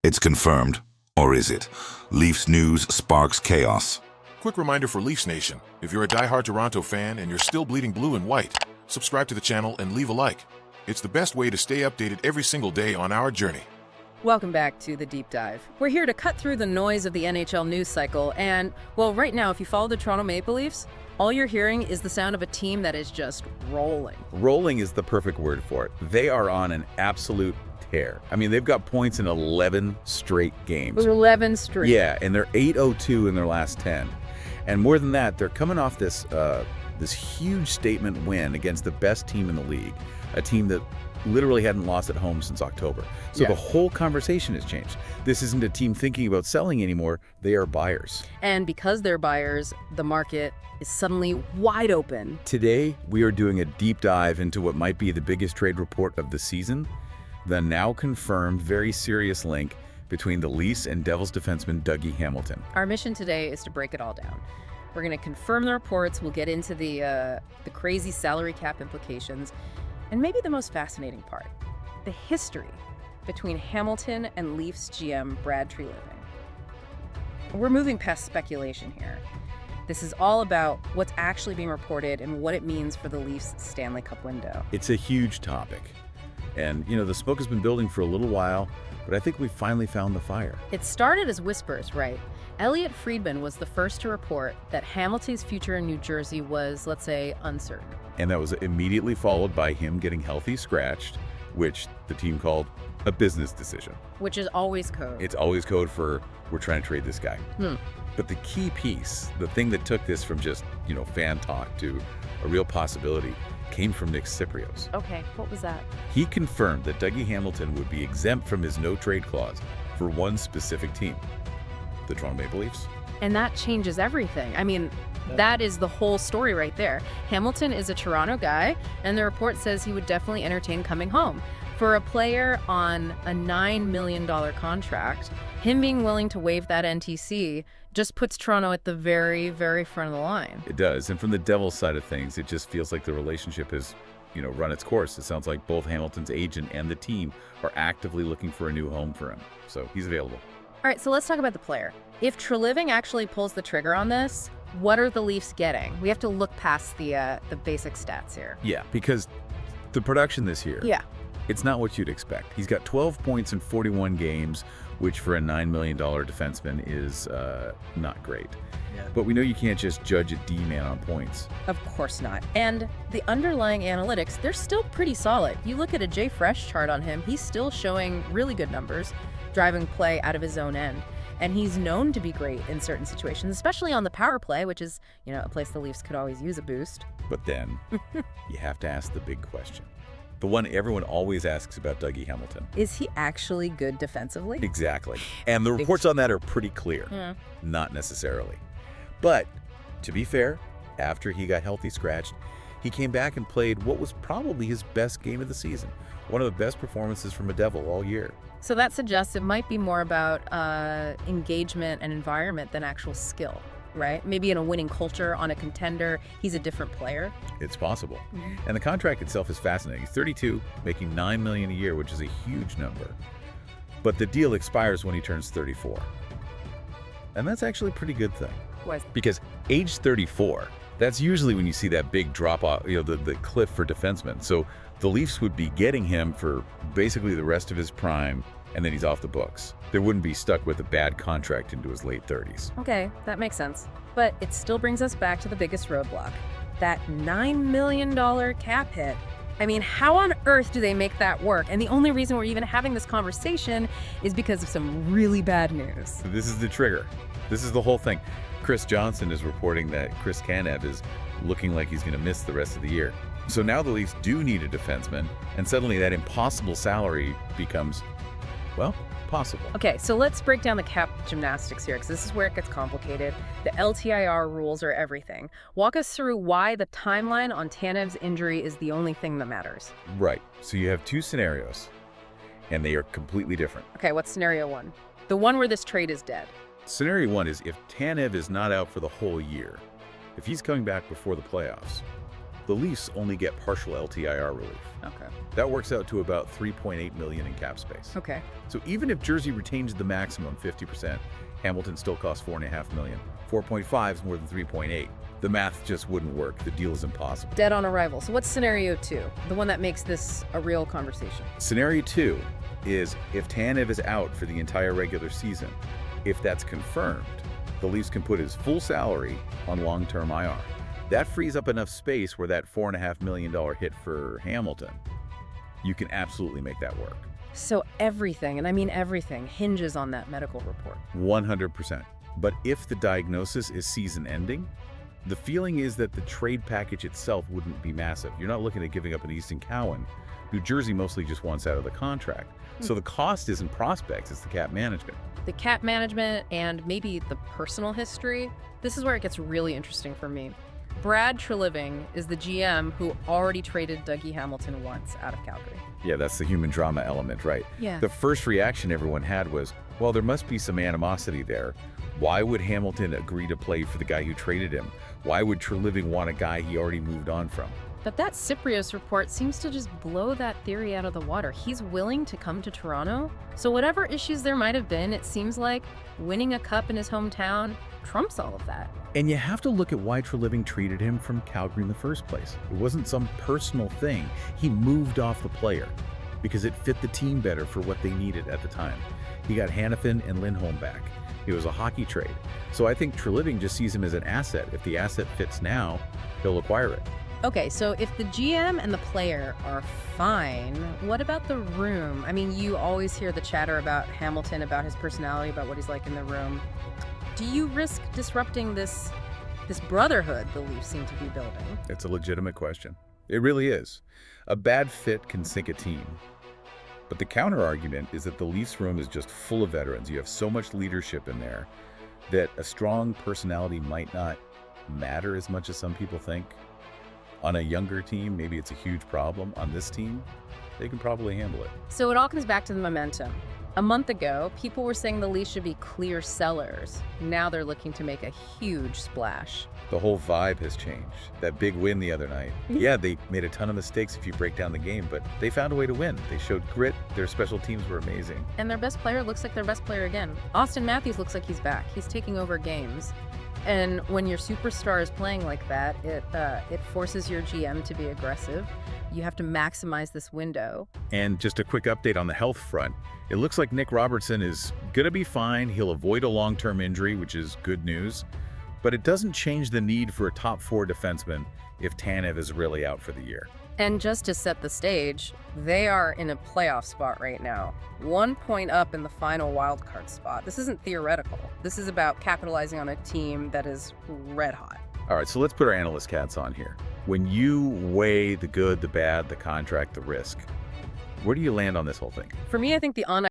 It's confirmed. Or is it? Leafs news sparks chaos. Quick reminder for Leafs Nation, if you're a diehard Toronto fan and you're still bleeding blue and white, subscribe to the channel and leave a like. It's the best way to stay updated every single day on our journey. Welcome back to The Deep Dive. We're here to cut through the noise of the NHL news cycle, and, well, right now, if you follow the Toronto Maple Leafs, all you're hearing is the sound of a team that is just rolling. Rolling is the perfect word for it. They are on an absolute tear. I mean, they've got points in 11 straight games. 11 straight. Yeah, and they're 8-0-2 in their last 10. And more than that, they're coming off this huge statement win against the best team in the league, a team that literally hadn't lost at home since October. So the whole conversation has changed. This isn't a team thinking about selling anymore. They are buyers. And because they're buyers, the market is suddenly wide open. Today, we are doing a deep dive into what might be the biggest trade report of the season, the now confirmed very serious link between the Leafs and Devils defenseman Dougie Hamilton. Our mission today is to break it all down. We're going to confirm the reports, we'll get into the crazy salary cap implications, and maybe the most fascinating part, the history between Hamilton and Leafs GM Brad Treliving. We're moving past speculation here. This is all about what's actually being reported and what it means for the Leafs Stanley Cup window. It's a huge topic. And, you know, the smoke has been building for a little while, but I think we finally found the fire. It started as whispers, right? Elliot Friedman was the first to report that Hamilton's future in New Jersey was, let's say, uncertain. And that was immediately followed by him getting healthy scratched, which the team called a business decision. Which is always code. It's always code for, we're trying to trade this guy. But the key piece, the thing that took this from just, fan talk to a real possibility, came from Nick Kypreos. Okay, what was that? He confirmed that Dougie Hamilton would be exempt from his no-trade clause for one specific team, the Toronto Maple Leafs. And that changes everything. I mean, that is the whole story right there. Hamilton is a Toronto guy, and the report says he would definitely entertain coming home. For a player on a $9 million contract, him being willing to waive that NTC just puts Toronto at the very, very front of the line. It does. And from the Devils side of things, it just feels like the relationship has, run its course. It sounds like both Hamilton's agent and the team are actively looking for a new home for him. So he's available. All right, so let's talk about the player. If Treliving actually pulls the trigger on this, what are the Leafs getting? We have to look past the basic stats here. Yeah, because the production this year, it's not what you'd expect. He's got 12 points in 41 games, which for a $9 million defenseman is not great. But we know you can't just judge a D-man on points. Of course not. And the underlying analytics, they're still pretty solid. You look at a Jay Fresh chart on him, he's still showing really good numbers, driving play out of his own end. And he's known to be great in certain situations, especially on the power play, which is, a place the Leafs could always use a boost. But then you have to ask the big question. The one everyone always asks about Dougie Hamilton. Is he actually good defensively? Exactly. And the reports on that are pretty clear. Not necessarily. But to be fair, after he got healthy scratched, he came back and played what was probably his best game of the season. One of the best performances from a Devil all year. So that suggests it might be more about engagement and environment than actual skill, right? Maybe in a winning culture, on a contender, he's a different player. It's possible. And the contract itself is fascinating. He's 32, making $9 million a year, which is a huge number. But the deal expires when he turns 34. And that's actually a pretty good thing. Why? Because age 34, that's usually when you see that big drop off, the cliff for defensemen. So the Leafs would be getting him for basically the rest of his prime, and then he's off the books. They wouldn't be stuck with a bad contract into his late 30s. Okay, that makes sense. But it still brings us back to the biggest roadblock, that $9 million cap hit. I mean, how on earth do they make that work? And the only reason we're even having this conversation is because of some really bad news. So this is the trigger. This is the whole thing. Chris Johnson is reporting that Chris Kanev is looking like he's going to miss the rest of the year. So now the Leafs do need a defenseman, and suddenly that impossible salary becomes, well, possible. Okay, so let's break down the cap gymnastics here, because this is where it gets complicated. The LTIR rules are everything. Walk us through why the timeline on Tanev's injury is the only thing that matters. Right. So you have two scenarios, and they are completely different. Okay, what's scenario one? The one where this trade is dead. Scenario one is if Tanev is not out for the whole year, if he's coming back before the playoffs, The Leafs only get partial LTIR relief. Okay. That works out to about $3.8 million in cap space. Okay. So even if Jersey retains the maximum 50%, Hamilton still costs $4.5 million. 4.5 is more than 3.8. The math just wouldn't work. The deal is impossible. Dead on arrival. So what's scenario 2? The one that makes this a real conversation. Scenario 2 is if Tanev is out for the entire regular season. If that's confirmed, the Leafs can put his full salary on long-term IR. That frees up enough space where that $4.5 million hit for Hamilton, you can absolutely make that work. So everything, and I mean everything, hinges on that medical report. 100%. But if the diagnosis is season-ending, the feeling is that the trade package itself wouldn't be massive. You're not looking at giving up an Easton Cowan. New Jersey mostly just wants out of the contract. So the cost isn't prospects, it's the cap management. The cap management and maybe the personal history. This is where it gets really interesting for me. Brad Treliving is the GM who already traded Dougie Hamilton once out of Calgary. Yeah, that's the human drama element, right? Yeah. The first reaction everyone had was, well, there must be some animosity there. Why would Hamilton agree to play for the guy who traded him? Why would Treliving want a guy he already moved on from? But that Kypreos report seems to just blow that theory out of the water. He's willing to come to Toronto. So whatever issues there might have been, it seems like winning a cup in his hometown trumps all of that. And you have to look at why Treliving treated him from Calgary in the first place. It wasn't some personal thing. He moved off the player because it fit the team better for what they needed at the time. He got Hanifin and Lindholm back. It was a hockey trade. So I think Treliving just sees him as an asset. If the asset fits now, he'll acquire it. Okay, so if the GM and the player are fine, what about the room? I mean, you always hear the chatter about Hamilton, about his personality, about what he's like in the room. Do you risk disrupting this brotherhood the Leafs seem to be building? It's a legitimate question. It really is. A bad fit can sink a team. But the counter argument is that the Leafs room is just full of veterans. You have so much leadership in there that a strong personality might not matter as much as some people think. On a younger team, maybe it's a huge problem. On this team, they can probably handle it. So it all comes back to the momentum. A month ago, people were saying the Leafs should be clear sellers. Now they're looking to make a huge splash. The whole vibe has changed. That big win the other night. Yeah, they made a ton of mistakes if you break down the game, but they found a way to win. They showed grit. Their special teams were amazing. And their best player looks like their best player again. Austin Matthews looks like he's back. He's taking over games. And when your superstar is playing like that, it forces your GM to be aggressive. You have to maximize this window. And just a quick update on the health front. It looks like Nick Robertson is going to be fine. He'll avoid a long-term injury, which is good news. But it doesn't change the need for a top 4 defenseman if Tanev is really out for the year. And just to set the stage, they are in a playoff spot right now. 1 point up in the final wildcard spot. This isn't theoretical. This is about capitalizing on a team that is red hot. All right, so let's put our analyst hats on here. When you weigh the good, the bad, the contract, the risk, where do you land on this whole thing? For me, I think the